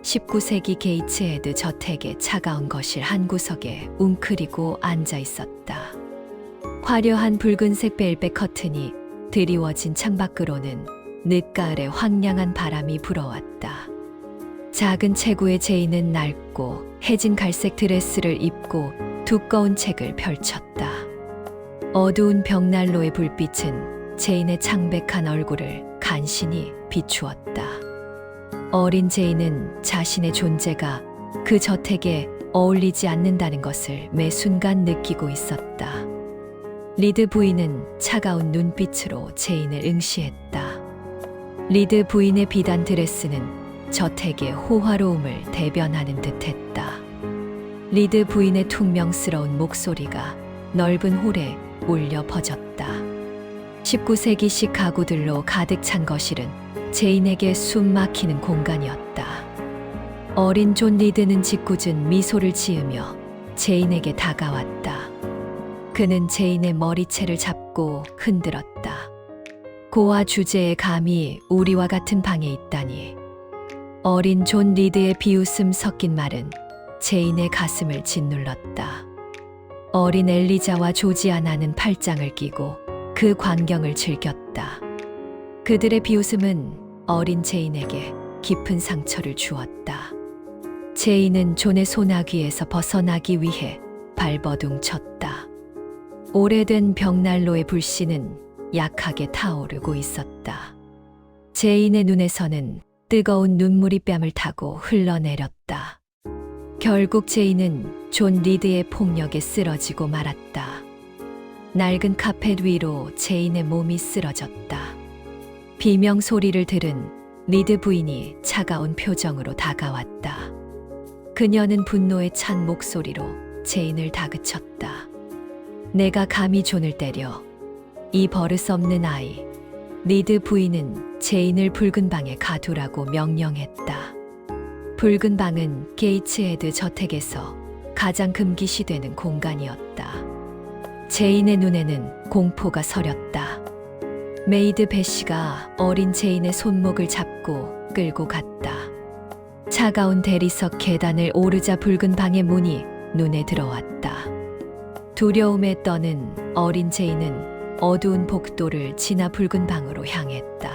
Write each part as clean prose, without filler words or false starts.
19세기 게이츠헤드 저택의 차가운 거실 한 구석에 웅크리고 앉아 있었다. 화려한 붉은색 벨벳 커튼이 드리워진 창밖으로는 늦가을의 황량한 바람이 불어왔다. 작은 체구의 제이는 낡고 해진 갈색 드레스를 입고 두꺼운 책을 펼쳤다. 어두운 벽난로의 불빛은 제인의 창백한 얼굴을 간신히 비추었다. 어린 제인은 자신의 존재가 그 저택에 어울리지 않는다는 것을 매 순간 느끼고 있었다. 리드 부인은 차가운 눈빛으로 제인을 응시했다. 리드 부인의 비단 드레스는 저택의 호화로움을 대변하는 듯했다. 리드 부인의 퉁명스러운 목소리가 넓은 홀에 울려 퍼졌다. 19세기식 가구들로 가득 찬 거실은 제인에게 숨 막히는 공간이었다. 어린 존 리드는 짓궂은 미소를 지으며 제인에게 다가왔다. 그는 제인의 머리채를 잡고 흔들었다. 고아 주제에 감히 우리와 같은 방에 있다니. 어린 존 리드의 비웃음 섞인 말은 제인의 가슴을 짓눌렀다. 어린 엘리자와 조지아나는 팔짱을 끼고 그 광경을 즐겼다. 그들의 비웃음은 어린 제인에게 깊은 상처를 주었다. 제인은 존의 소나귀에서 벗어나기 위해 발버둥 쳤다. 오래된 벽난로의 불씨는 약하게 타오르고 있었다. 제인의 눈에서는 뜨거운 눈물이 뺨을 타고 흘러내렸다. 결국 제인은 존 리드의 폭력에 쓰러지고 말았다. 낡은 카펫 위로 제인의 몸이 쓰러졌다. 비명 소리를 들은 리드 부인이 차가운 표정으로 다가왔다. 그녀는 분노에 찬 목소리로 제인을 다그쳤다. 내가 감히 존을 때려. 이 버릇없는 아이. 리드 부인은 제인을 붉은 방에 가두라고 명령했다. 붉은 방은 게이츠헤드 저택에서 가장 금기시되는 공간이었다. 제인의 눈에는 공포가 서렸다. 메이드 베시가 어린 제인의 손목을 잡고 끌고 갔다. 차가운 대리석 계단을 오르자 붉은 방의 문이 눈에 들어왔다. 두려움에 떠는 어린 제인은 어두운 복도를 지나 붉은 방으로 향했다.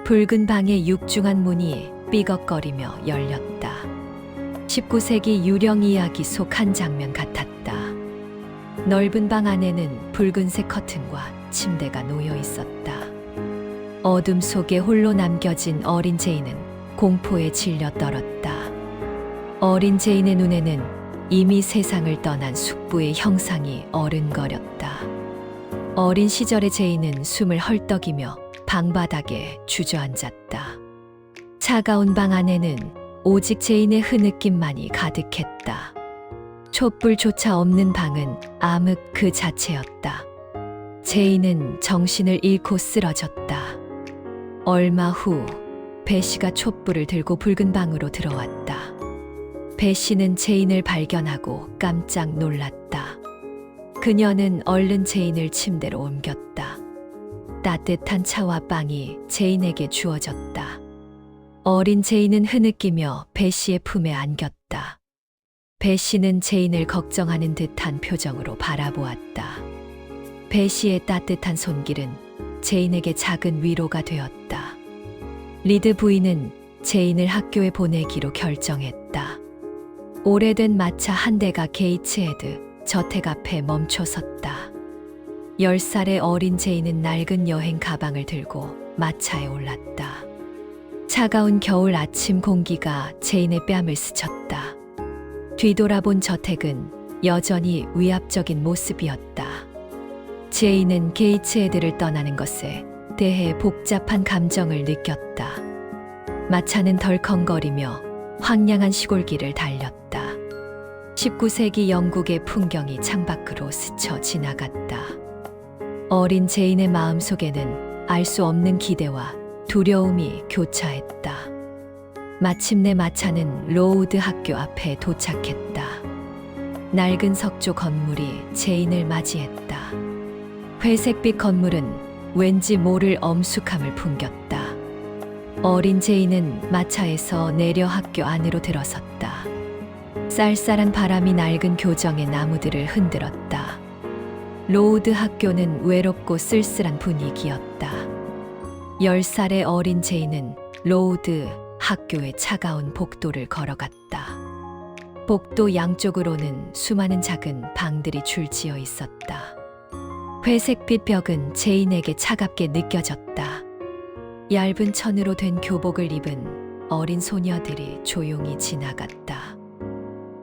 붉은 방의 육중한 문이 삐걱거리며 열렸다. 19세기 유령 이야기 속 한 장면 같았다. 넓은 방 안에는 붉은색 커튼과 침대가 놓여 있었다. 어둠 속에 홀로 남겨진 어린 제인은 공포에 질려 떨었다. 어린 제인의 눈에는 이미 세상을 떠난 숙부의 형상이 어른거렸다. 어린 시절의 제인은 숨을 헐떡이며 방바닥에 주저앉았다. 차가운 방 안에는 오직 제인의 흐느낌만이 가득했다. 촛불조차 없는 방은 암흑 그 자체였다. 제인은 정신을 잃고 쓰러졌다. 얼마 후 베시가 촛불을 들고 붉은 방으로 들어왔다. 베시는 제인을 발견하고 깜짝 놀랐다. 그녀는 얼른 제인을 침대로 옮겼다. 따뜻한 차와 빵이 제인에게 주어졌다. 어린 제인은 흐느끼며 베시의 품에 안겼다. 베시는 제인을 걱정하는 듯한 표정으로 바라보았다. 베시의 따뜻한 손길은 제인에게 작은 위로가 되었다. 리드 부인은 제인을 학교에 보내기로 결정했다. 오래된 마차 한 대가 게이츠헤드 저택 앞에 멈춰 섰다. 10살의 어린 제인은 낡은 여행 가방을 들고 마차에 올랐다. 차가운 겨울 아침 공기가 제인의 뺨을 스쳤다. 뒤돌아본 저택은 여전히 위압적인 모습이었다. 제인은 게이츠헤드를 떠나는 것에 대해 복잡한 감정을 느꼈다. 마차는 덜컹거리며 황량한 시골길을 달렸다. 19세기 영국의 풍경이 창밖으로 스쳐 지나갔다. 어린 제인의 마음속에는 알 수 없는 기대와 두려움이 교차했다. 마침내 마차는 로우드 학교 앞에 도착했다. 낡은 석조 건물이 제인을 맞이했다. 회색빛 건물은 왠지 모를 엄숙함을 풍겼다. 어린 제인은 마차에서 내려 학교 안으로 들어섰다. 쌀쌀한 바람이 낡은 교정의 나무들을 흔들었다. 로우드 학교는 외롭고 쓸쓸한 분위기였다. 10살의 어린 제인은 로우드 학교의 차가운 복도를 걸어갔다. 복도 양쪽으로는 수많은 작은 방들이 줄지어 있었다. 회색빛 벽은 제인에게 차갑게 느껴졌다. 얇은 천으로 된 교복을 입은 어린 소녀들이 조용히 지나갔다.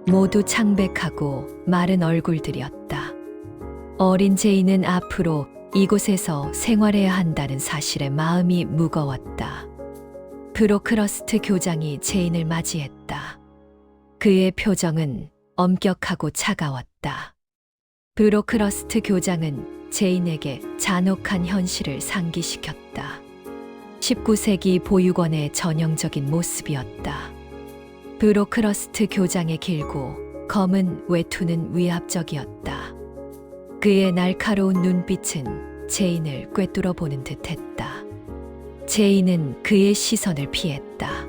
모두 창백하고 마른 얼굴들이었다. 어린 제인은 앞으로 이곳에서 생활해야 한다는 사실에 마음이 무거웠다. 브로크러스트 교장이 제인을 맞이했다. 그의 표정은 엄격하고 차가웠다. 브로크러스트 교장은 제인에게 잔혹한 현실을 상기시켰다. 19세기 보육원의 전형적인 모습이었다. 브로크러스트 교장의 길고 검은 외투는 위압적이었다. 그의 날카로운 눈빛은 제인을 꿰뚫어 보는 듯했다. 제인은 그의 시선을 피했다.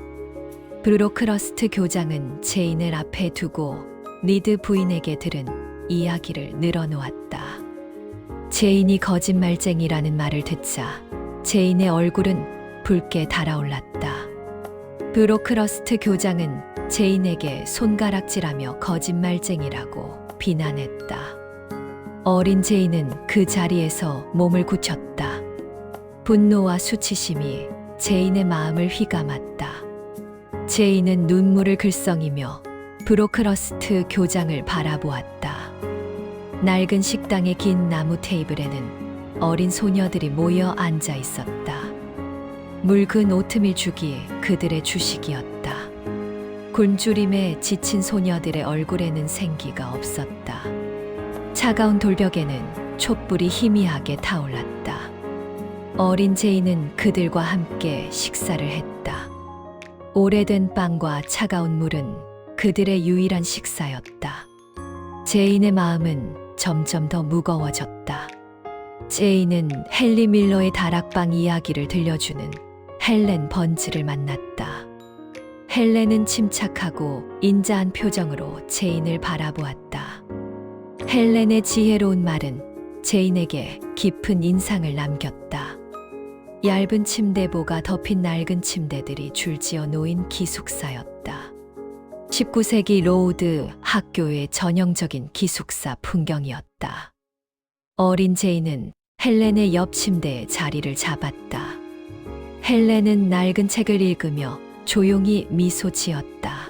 브로크러스트 교장은 제인을 앞에 두고 리드 부인에게 들은 이야기를 늘어놓았다. 제인이 거짓말쟁이라는 말을 듣자 제인의 얼굴은 붉게 달아올랐다. 브로크러스트 교장은 제인에게 손가락질하며 거짓말쟁이라고 비난했다. 어린 제인은 그 자리에서 몸을 굳혔다. 분노와 수치심이 제인의 마음을 휘감았다. 제인은 눈물을 글썽이며 브로크러스트 교장을 바라보았다. 낡은 식당의 긴 나무 테이블에는 어린 소녀들이 모여 앉아 있었다. 묽은 오트밀 죽이 그들의 주식이었다. 굶주림에 지친 소녀들의 얼굴에는 생기가 없었다. 차가운 돌벽에는 촛불이 희미하게 타올랐다. 어린 제인은 그들과 함께 식사를 했다. 오래된 빵과 차가운 물은 그들의 유일한 식사였다. 제인의 마음은 점점 더 무거워졌다. 제인은 헨리 밀러의 다락방 이야기를 들려주는 헬렌 번츠를 만났다. 헬렌은 침착하고 인자한 표정으로 제인을 바라보았다. 헬렌의 지혜로운 말은 제인에게 깊은 인상을 남겼다. 얇은 침대보가 덮인 낡은 침대들이 줄지어 놓인 기숙사였다. 19세기 로우드 학교의 전형적인 기숙사 풍경이었다. 어린 제인은 헬렌의 옆 침대에 자리를 잡았다. 헬렌은 낡은 책을 읽으며 조용히 미소 지었다.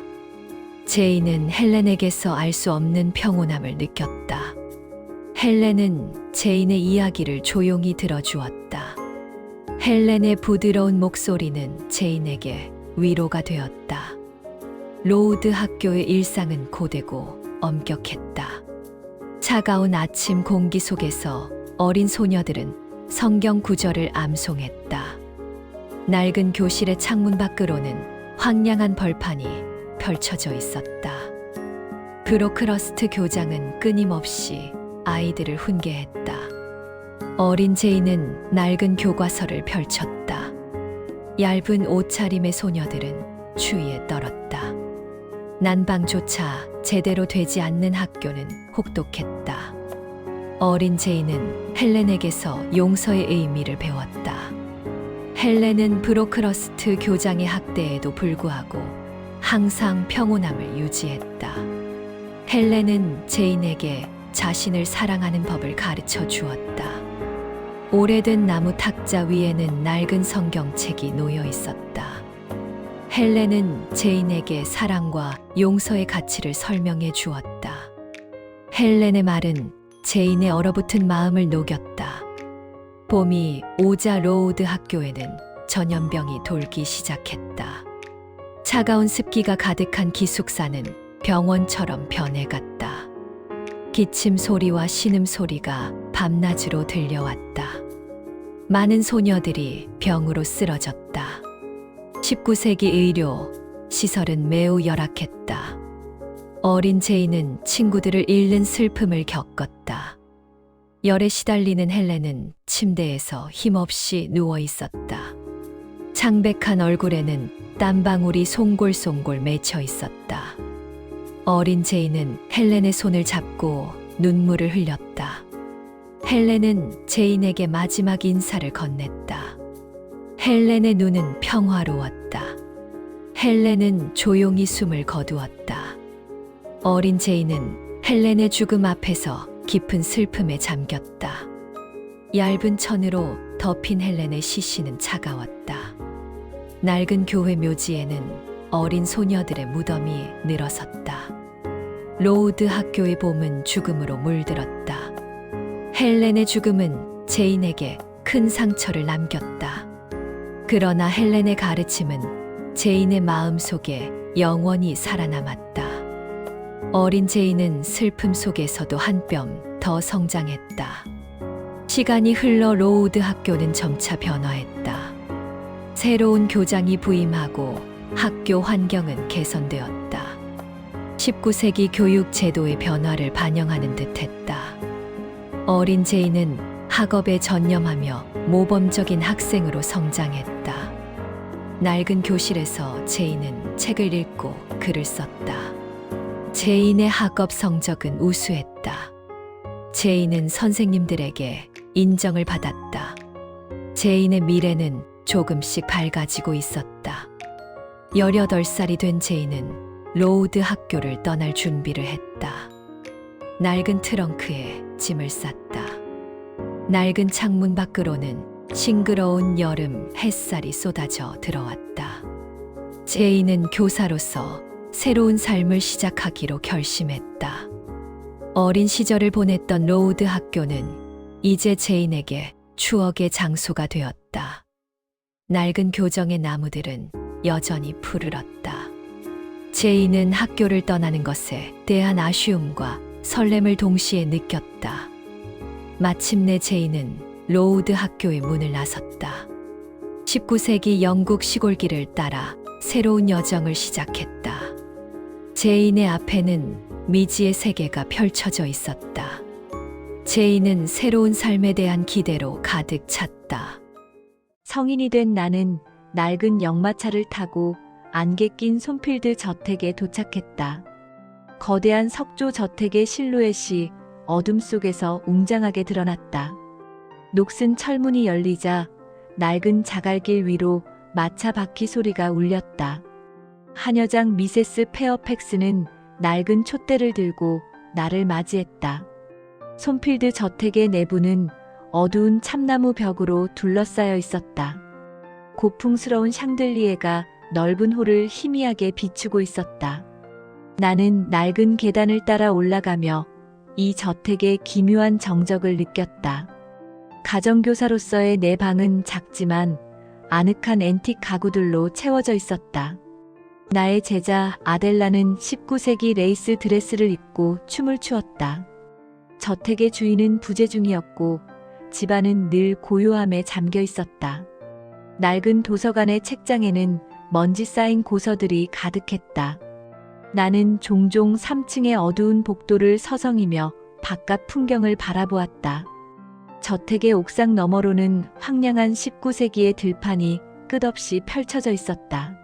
제인은 헬렌에게서 알 수 없는 평온함을 느꼈다. 헬렌은 제인의 이야기를 조용히 들어주었다. 헬렌의 부드러운 목소리는 제인에게 위로가 되었다. 로우드 학교의 일상은 고되고 엄격했다. 차가운 아침 공기 속에서 어린 소녀들은 성경 구절을 암송했다. 낡은 교실의 창문 밖으로는 황량한 벌판이 펼쳐져 있었다. 브로크러스트 교장은 끊임없이 아이들을 훈계했다. 어린 제인은 낡은 교과서를 펼쳤다. 얇은 옷차림의 소녀들은 추위에 떨었다. 난방조차 제대로 되지 않는 학교는 혹독했다. 어린 제인은 헬렌에게서 용서의 의미를 배웠다. 헬렌은 브로크러스트 교장의 학대에도 불구하고 항상 평온함을 유지했다. 헬렌은 제인에게 자신을 사랑하는 법을 가르쳐 주었다. 오래된 나무 탁자 위에는 낡은 성경책이 놓여 있었다. 헬렌은 제인에게 사랑과 용서의 가치를 설명해 주었다. 헬렌의 말은 제인의 얼어붙은 마음을 녹였다. 봄이 오자 로우드 학교에는 전염병이 돌기 시작했다. 차가운 습기가 가득한 기숙사는 병원처럼 변해갔다. 기침 소리와 신음 소리가 밤낮으로 들려왔다. 많은 소녀들이 병으로 쓰러졌다. 19세기 의료 시설은 매우 열악했다. 어린 제인은 친구들을 잃는 슬픔을 겪었다. 열에 시달리는 헬렌은 침대에서 힘없이 누워 있었다. 창백한 얼굴에는 땀방울이 송골송골 맺혀 있었다. 어린 제이는 헬렌의 손을 잡고 눈물을 흘렸다. 헬렌은 제인에게 마지막 인사를 건넸다. 헬렌의 눈은 평화로웠다. 헬렌은 조용히 숨을 거두었다. 어린 제인은 헬렌의 죽음 앞에서 깊은 슬픔에 잠겼다. 얇은 천으로 덮인 헬렌의 시신은 차가웠다. 낡은 교회 묘지에는 어린 소녀들의 무덤이 늘어섰다. 로우드 학교의 봄은 죽음으로 물들었다. 헬렌의 죽음은 제인에게 큰 상처를 남겼다. 그러나 헬렌의 가르침은 제인의 마음속에 영원히 살아남았다. 어린 제인은 슬픔 속에서도 한 뼘 더 성장했다. 시간이 흘러 로우드 학교는 점차 변화했다. 새로운 교장이 부임하고 학교 환경은 개선되었다. 19세기 교육 제도의 변화를 반영하는 듯했다. 어린 제인은 학업에 전념하며 모범적인 학생으로 성장했다. 낡은 교실에서 제인은 책을 읽고 글을 썼다. 제인의 학업 성적은 우수했다. 제인은 선생님들에게 인정을 받았다. 제인의 미래는 조금씩 밝아지고 있었다. 18살이 된 제인은 로우드 학교를 떠날 준비를 했다. 낡은 트렁크에 짐을 쌌다. 낡은 창문 밖으로는 싱그러운 여름 햇살이 쏟아져 들어왔다. 제인은 교사로서 새로운 삶을 시작하기로 결심했다. 어린 시절을 보냈던 로우드 학교는 이제 제인에게 추억의 장소가 되었다. 낡은 교정의 나무들은 여전히 푸르렀다. 제인은 학교를 떠나는 것에 대한 아쉬움과 설렘을 동시에 느꼈다. 마침내 제인은 로우드 학교의 문을 나섰다. 19세기 영국 시골길을 따라 새로운 여정을 시작했다. 제인의 앞에는 미지의 세계가 펼쳐져 있었다. 제인은 새로운 삶에 대한 기대로 가득 찼다. 성인이 된 나는 낡은 역마차를 타고 안개 낀 손필드 저택에 도착했다. 거대한 석조 저택의 실루엣이 어둠 속에서 웅장하게 드러났다. 녹슨 철문이 열리자 낡은 자갈길 위로 마차 바퀴 소리가 울렸다. 한여장 미세스 페어팩스는 낡은 촛대를 들고 나를 맞이했다. 손필드 저택의 내부는 어두운 참나무 벽으로 둘러싸여 있었다. 고풍스러운 샹들리에가 넓은 홀을 희미하게 비추고 있었다. 나는 낡은 계단을 따라 올라가며 이 저택의 기묘한 정적을 느꼈다. 가정교사로서의 내 방은 작지만 아늑한 앤틱 가구들로 채워져 있었다. 나의 제자 아델라는 19세기 레이스 드레스를 입고 춤을 추었다. 저택의 주인은 부재 중이었고 집안은 늘 고요함에 잠겨 있었다. 낡은 도서관의 책장에는 먼지 쌓인 고서들이 가득했다. 나는 종종 3층의 어두운 복도를 서성이며 바깥 풍경을 바라보았다. 저택의 옥상 너머로는 황량한 19세기의 들판이 끝없이 펼쳐져 있었다.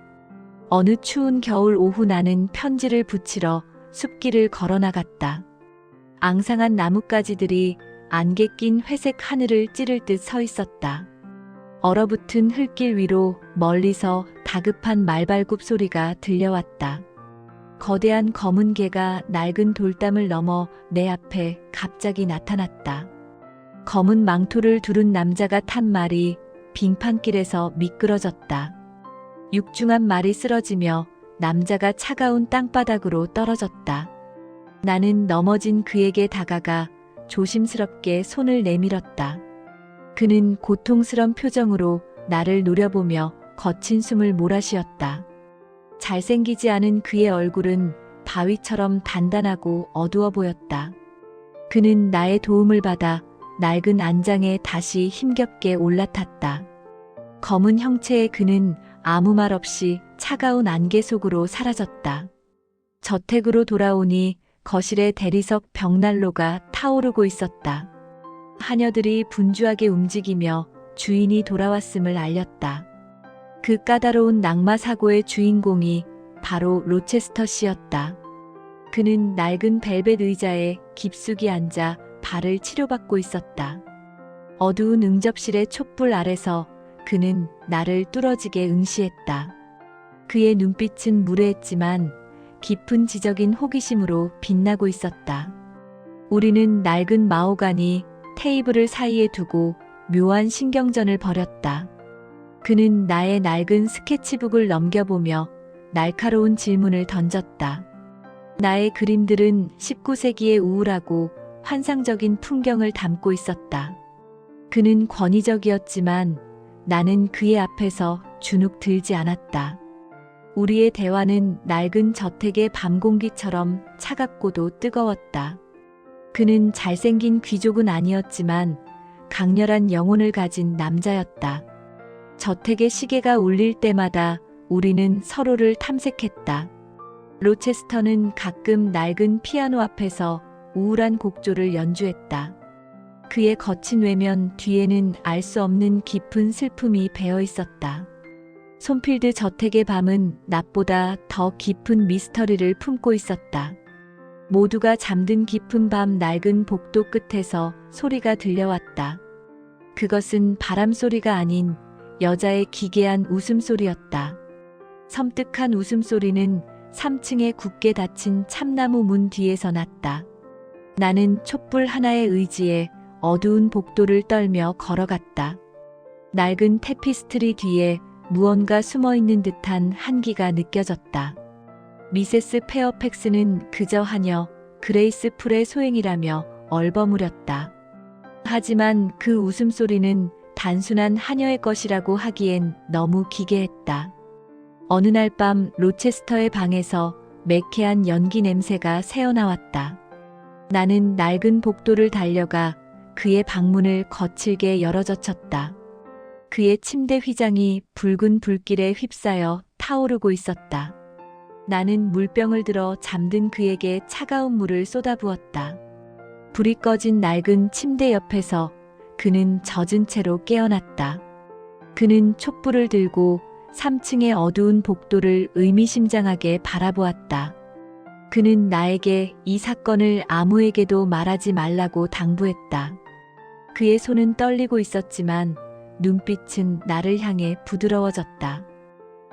어느 추운 겨울 오후 나는 편지를 붙이러 숲길을 걸어나갔다. 앙상한 나뭇가지들이 안개 낀 회색 하늘을 찌를 듯 서 있었다. 얼어붙은 흙길 위로 멀리서 다급한 말발굽 소리가 들려왔다. 거대한 검은 개가 낡은 돌담을 넘어 내 앞에 갑자기 나타났다. 검은 망토를 두른 남자가 탄 말이 빙판길에서 미끄러졌다. 육중한 말이 쓰러지며 남자가 차가운 땅바닥으로 떨어졌다. 나는 넘어진 그에게 다가가 조심스럽게 손을 내밀었다. 그는 고통스런 표정으로 나를 노려보며 거친 숨을 몰아쉬었다. 잘생기지 않은 그의 얼굴은 바위처럼 단단하고 어두워 보였다. 그는 나의 도움을 받아 낡은 안장에 다시 힘겹게 올라탔다. 검은 형체의 그는 아무 말 없이 차가운 안개 속으로 사라졌다. 저택으로 돌아오니 거실의 대리석 벽난로가 타오르고 있었다. 하녀들이 분주하게 움직이며 주인이 돌아왔음을 알렸다. 그 까다로운 낙마 사고의 주인공이 바로 로체스터 씨였다. 그는 낡은 벨벳 의자에 깊숙이 앉아 발을 치료받고 있었다. 어두운 응접실의 촛불 아래서 그는 나를 뚫어지게 응시했다. 그의 눈빛은 무례했지만 깊은 지적인 호기심으로 빛나고 있었다. 우리는 낡은 마호가니 테이블을 사이에 두고 묘한 신경전을 벌였다. 그는 나의 낡은 스케치북을 넘겨보며 날카로운 질문을 던졌다. 나의 그림들은 19세기의 우울하고 환상적인 풍경을 담고 있었다. 그는 권위적이었지만 나는 그의 앞에서 주눅 들지 않았다. 우리의 대화는 낡은 저택의 밤 공기처럼 차갑고도 뜨거웠다. 그는 잘생긴 귀족은 아니었지만 강렬한 영혼을 가진 남자였다. 저택의 시계가 울릴 때마다 우리는 서로를 탐색했다. 로체스터는 가끔 낡은 피아노 앞에서 우울한 곡조를 연주했다. 그의 거친 외면 뒤에는 알 수 없는 깊은 슬픔이 배어 있었다. 솜필드 저택의 밤은 낮보다 더 깊은 미스터리를 품고 있었다. 모두가 잠든 깊은 밤 낡은 복도 끝에서 소리가 들려왔다. 그것은 바람 소리가 아닌 여자의 기괴한 웃음소리였다. 섬뜩한 웃음소리는 3층에 굳게 닫힌 참나무 문 뒤에서 났다. 나는 촛불 하나에 의지해 어두운 복도를 떨며 걸어갔다. 낡은 테피스트리 뒤에 무언가 숨어있는 듯한 한기가 느껴졌다. 미세스 페어팩스는 그저 하녀 그레이스 풀의 소행이라며 얼버무렸다. 하지만 그 웃음소리는 단순한 하녀의 것이라고 하기엔 너무 기괴했다. 어느 날 밤 로체스터의 방에서 매캐한 연기 냄새가 새어나왔다. 나는 낡은 복도를 달려가 그의 방문을 거칠게 열어젖혔다. 그의 침대 휘장이 붉은 불길에 휩싸여 타오르고 있었다. 나는 물병을 들어 잠든 그에게 차가운 물을 쏟아부었다. 불이 꺼진 낡은 침대 옆에서 그는 젖은 채로 깨어났다. 그는 촛불을 들고 3층의 어두운 복도를 의미심장하게 바라보았다. 그는 나에게 이 사건을 아무에게도 말하지 말라고 당부했다. 그의 손은 떨리고 있었지만 눈빛은 나를 향해 부드러워졌다.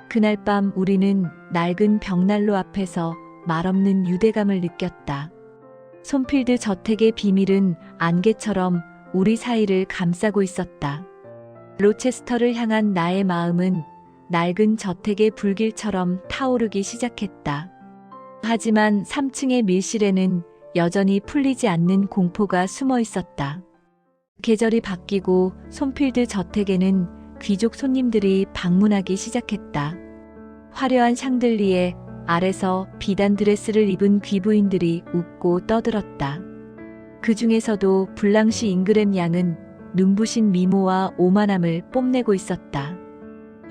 그날 밤 우리는 낡은 벽난로 앞에서 말없는 유대감을 느꼈다. 솜필드 저택의 비밀은 안개처럼 우리 사이를 감싸고 있었다. 로체스터를 향한 나의 마음은 낡은 저택의 불길처럼 타오르기 시작했다. 하지만 3층의 밀실에는 여전히 풀리지 않는 공포가 숨어 있었다. 계절이 바뀌고 솜필드 저택에는 귀족 손님들이 방문하기 시작했다. 화려한 샹들리에 아래서 비단 드레스를 입은 귀부인들이 웃고 떠들었다. 그 중에서도 블랑시 잉그램 양은 눈부신 미모와 오만함을 뽐내고 있었다.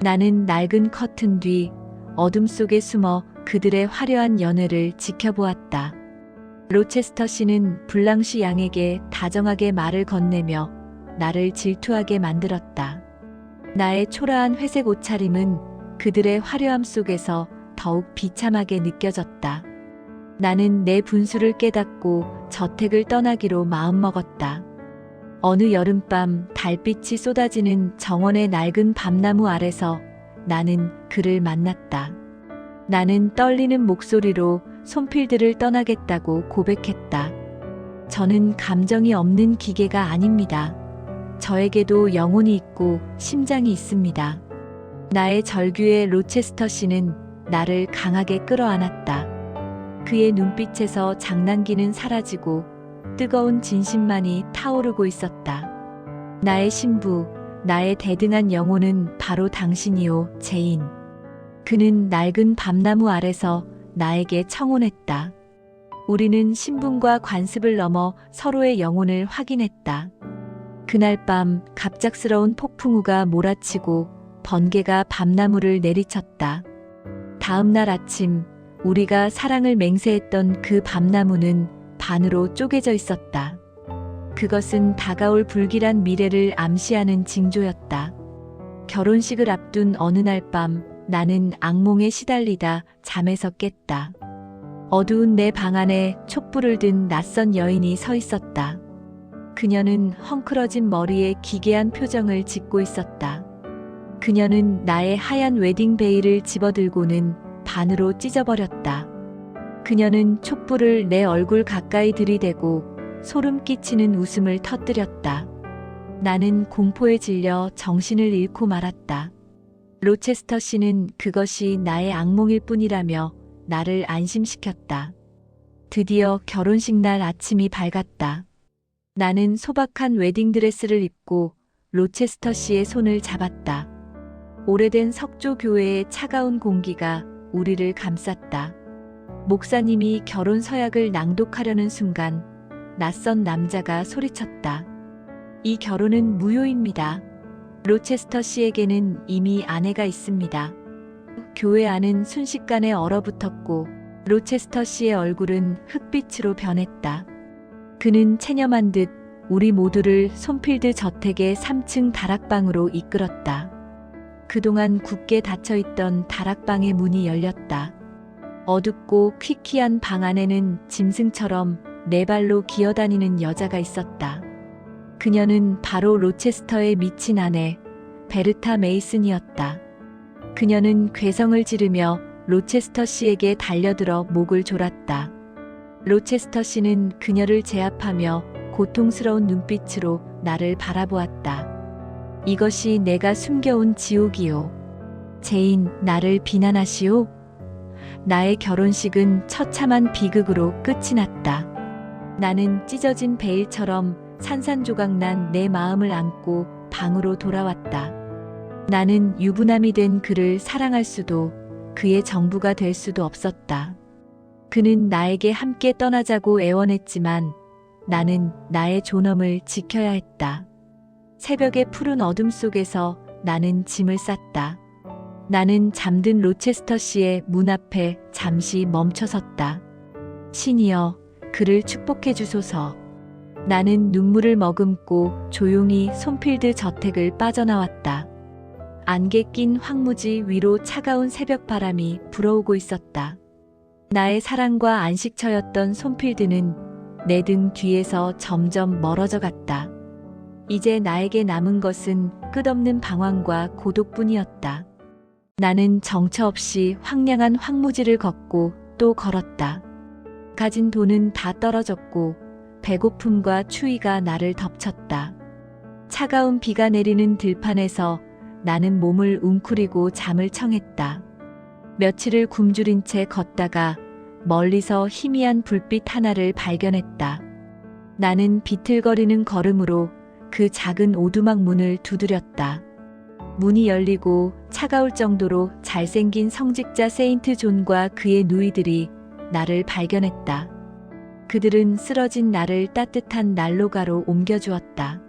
나는 낡은 커튼 뒤 어둠 속에 숨어 그들의 화려한 연애를 지켜보았다. 로체스터 씨는 블랑시 양에게 다정하게 말을 건네며 나를 질투하게 만들었다. 나의 초라한 회색 옷차림은 그들의 화려함 속에서 더욱 비참하게 느껴졌다. 나는 내 분수를 깨닫고 저택을 떠나기로 마음먹었다. 어느 여름밤 달빛이 쏟아지는 정원의 낡은 밤나무 아래서 나는 그를 만났다. 나는 떨리는 목소리로 솜필드를 떠나겠다고 고백했다. 저는 감정이 없는 기계가 아닙니다. 저에게도 영혼이 있고 심장이 있습니다. 나의 절규의 로체스터 씨는 나를 강하게 끌어안았다. 그의 눈빛에서 장난기는 사라지고 뜨거운 진심만이 타오르고 있었다. 나의 신부, 나의 대등한 영혼은 바로 당신이요, 제인. 그는 낡은 밤나무 아래서 나에게 청혼했다. 우리는 신분과 관습을 넘어 서로의 영혼을 확인했다. 그날 밤 갑작스러운 폭풍우가 몰아치고 번개가 밤나무를 내리쳤다. 다음 날 아침 우리가 사랑을 맹세했던 그 밤나무는 반으로 쪼개져 있었다. 그것은 다가올 불길한 미래를 암시하는 징조였다. 결혼식을 앞둔 어느 날 밤 나는 악몽에 시달리다 잠에서 깼다. 어두운 내 방 안에 촛불을 든 낯선 여인이 서 있었다. 그녀는 헝클어진 머리에 기괴한 표정을 짓고 있었다. 그녀는 나의 하얀 웨딩 베일을 집어들고는 반으로 찢어버렸다. 그녀는 촛불을 내 얼굴 가까이 들이대고 소름 끼치는 웃음을 터뜨렸다. 나는 공포에 질려 정신을 잃고 말았다. 로체스터 씨는 그것이 나의 악몽일 뿐이라며 나를 안심시켰다. 드디어 결혼식 날 아침이 밝았다. 나는 소박한 웨딩드레스를 입고 로체스터 씨의 손을 잡았다. 오래된 석조 교회의 차가운 공기가 우리를 감쌌다. 목사님이 결혼 서약을 낭독하려는 순간 낯선 남자가 소리쳤다. 이 결혼은 무효입니다. 로체스터 씨에게는 이미 아내가 있습니다. 교회 안은 순식간에 얼어붙었고 로체스터 씨의 얼굴은 흑빛으로 변했다. 그는 체념한 듯 우리 모두를 손필드 저택의 3층 다락방으로 이끌었다. 그동안 굳게 닫혀있던 다락방의 문이 열렸다. 어둡고 퀴퀴한 방 안에는 짐승처럼 네 발로 기어다니는 여자가 있었다. 그녀는 바로 로체스터의 미친 아내 베르타 메이슨이었다. 그녀는 괴성을 지르며 로체스터 씨에게 달려들어 목을 졸았다. 로체스터 씨는 그녀를 제압하며 고통스러운 눈빛으로 나를 바라보았다. 이것이 내가 숨겨온 지옥이요. 제인, 나를 비난하시오. 나의 결혼식은 처참한 비극으로 끝이 났다. 나는 찢어진 베일처럼 산산조각난 내 마음을 안고 방으로 돌아왔다. 나는 유부남이 된 그를 사랑할 수도 그의 정부가 될 수도 없었다. 그는 나에게 함께 떠나자고 애원했지만 나는 나의 존엄을 지켜야 했다. 새벽의 푸른 어둠 속에서 나는 짐을 쌌다. 나는 잠든 로체스터 씨의 문 앞에 잠시 멈춰섰다. 신이여, 그를 축복해 주소서. 나는 눈물을 머금고 조용히 손필드 저택을 빠져나왔다. 안개 낀 황무지 위로 차가운 새벽 바람이 불어오고 있었다. 나의 사랑과 안식처였던 손필드는 내 등 뒤에서 점점 멀어져 갔다. 이제 나에게 남은 것은 끝없는 방황과 고독뿐이었다. 나는 정처 없이 황량한 황무지를 걷고 또 걸었다. 가진 돈은 다 떨어졌고 배고픔과 추위가 나를 덮쳤다. 차가운 비가 내리는 들판에서 나는 몸을 웅크리고 잠을 청했다. 며칠을 굶주린 채 걷다가 멀리서 희미한 불빛 하나를 발견했다. 나는 비틀거리는 걸음으로 그 작은 오두막 문을 두드렸다. 문이 열리고 차가울 정도로 잘생긴 성직자 세인트 존과 그의 누이들이 나를 발견했다. 그들은 쓰러진 나를 따뜻한 난로가로 옮겨주었다.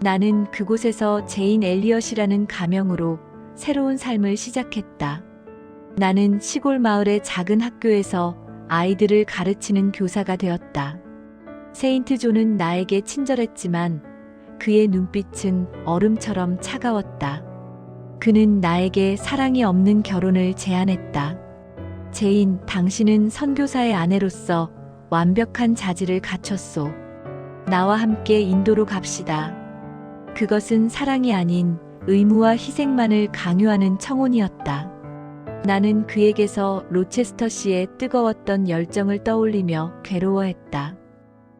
나는 그곳에서 제인 엘리엇이라는 가명으로 새로운 삶을 시작했다. 나는 시골 마을의 작은 학교에서 아이들을 가르치는 교사가 되었다. 세인트 존은 나에게 친절했지만 그의 눈빛은 얼음처럼 차가웠다. 그는 나에게 사랑이 없는 결혼을 제안했다. 제인, 당신은 선교사의 아내로서 완벽한 자질을 갖췄소. 나와 함께 인도로 갑시다. 그것은 사랑이 아닌 의무와 희생만을 강요하는 청혼이었다. 나는 그에게서 로체스터 씨의 뜨거웠던 열정을 떠올리며 괴로워했다.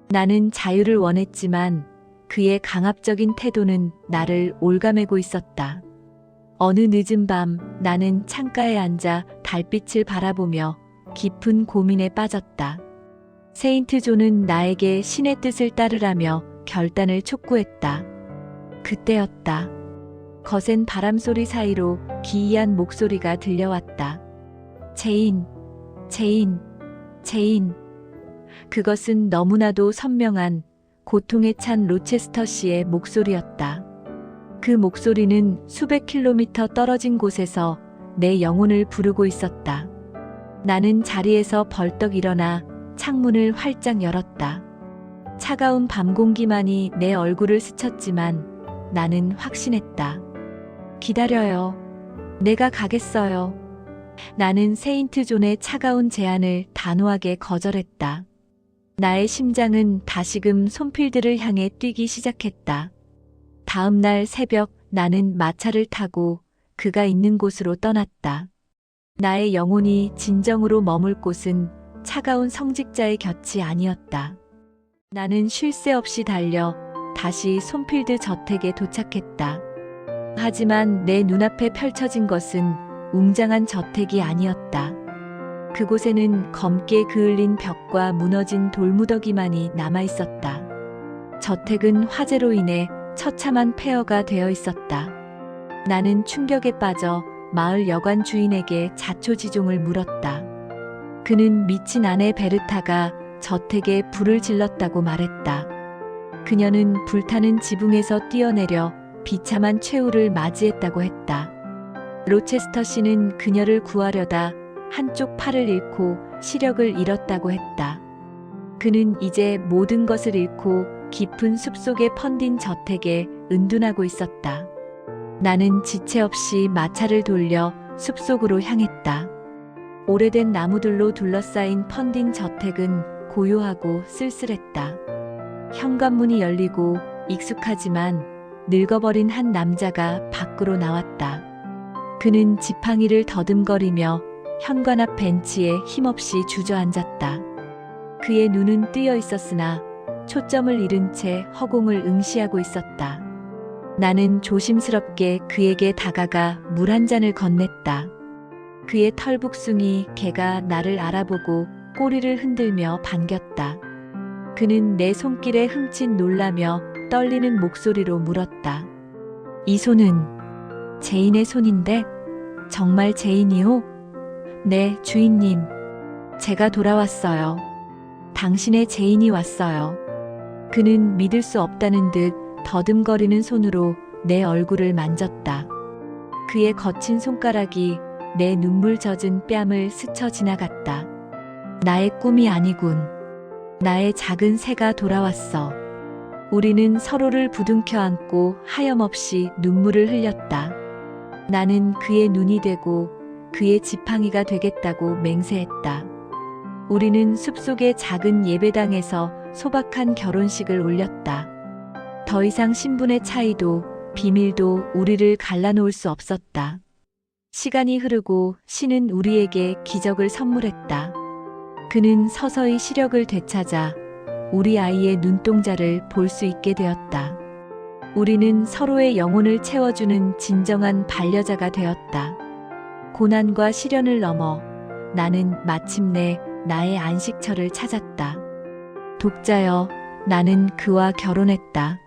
나는 자유를 원했지만 그의 강압적인 태도는 나를 올가매고 있었다. 어느 늦은 밤 나는 창가에 앉아 달빛을 바라보며 깊은 고민에 빠졌다. 세인트 존은 나에게 신의 뜻을 따르라며 결단을 촉구했다. 그때였다. 거센 바람소리 사이로 기이한 목소리가 들려왔다. 제인, 제인, 제인. 그것은 너무나도 선명한 고통에 찬 로체스터 씨의 목소리였다. 그 목소리는 수백 킬로미터 떨어진 곳에서 내 영혼을 부르고 있었다. 나는 자리에서 벌떡 일어나 창문을 활짝 열었다. 차가운 밤 공기만이 내 얼굴을 스쳤지만 나는 확신했다. 기다려요. 내가 가겠어요. 나는 세인트 존의 차가운 제안을 단호하게 거절했다. 나의 심장은 다시금 손필드를 향해 뛰기 시작했다. 다음 날 새벽 나는 마차를 타고 그가 있는 곳으로 떠났다. 나의 영혼이 진정으로 머물 곳은 차가운 성직자의 곁이 아니었다. 나는 쉴 새 없이 달려 다시 손필드 저택에 도착했다. 하지만 내 눈앞에 펼쳐진 것은 웅장한 저택이 아니었다. 그곳에는 검게 그을린 벽과 무너진 돌무더기만이 남아 있었다. 저택은 화재로 인해 처참한 폐허가 되어 있었다. 나는 충격에 빠져 마을 여관 주인에게 자초지종을 물었다. 그는 미친 아내 베르타가 저택에 불을 질렀다고 말했다. 그녀는 불타는 지붕에서 뛰어내려 비참한 최후를 맞이했다고 했다. 로체스터 씨는 그녀를 구하려다 한쪽 팔을 잃고 시력을 잃었다고 했다. 그는 이제 모든 것을 잃고 깊은 숲속에 펀딘 저택에 은둔하고 있었다. 나는 지체 없이 마차를 돌려 숲속으로 향했다. 오래된 나무들로 둘러싸인 펀딘 저택은 고요하고 쓸쓸했다. 현관문이 열리고 익숙하지만 늙어버린 한 남자가 밖으로 나왔다. 그는 지팡이를 더듬거리며 현관 앞 벤치에 힘없이 주저앉았다. 그의 눈은 뜨여 있었으나 초점을 잃은 채 허공을 응시하고 있었다. 나는 조심스럽게 그에게 다가가 물 한 잔을 건넸다. 그의 털북숭이 개가 나를 알아보고 꼬리를 흔들며 반겼다. 그는 내 손길에 흠칫 놀라며 떨리는 목소리로 물었다. 이 손은 제인의 손인데 정말 제인이오? 네, 주인님. 제가 돌아왔어요. 당신의 제인이 왔어요. 그는 믿을 수 없다는 듯 더듬거리는 손으로 내 얼굴을 만졌다. 그의 거친 손가락이 내 눈물 젖은 뺨을 스쳐 지나갔다. 나의 꿈이 아니군. 나의 작은 새가 돌아왔어. 우리는 서로를 부둥켜 안고 하염없이 눈물을 흘렸다. 나는 그의 눈이 되고 그의 지팡이가 되겠다고 맹세했다. 우리는 숲속의 작은 예배당에서 소박한 결혼식을 올렸다. 더 이상 신분의 차이도 비밀도 우리를 갈라놓을 수 없었다. 시간이 흐르고 신은 우리에게 기적을 선물했다. 그는 서서히 시력을 되찾아 우리 아이의 눈동자를 볼 수 있게 되었다. 우리는 서로의 영혼을 채워주는 진정한 반려자가 되었다. 고난과 시련을 넘어 나는 마침내 나의 안식처를 찾았다. 독자여, 나는 그와 결혼했다.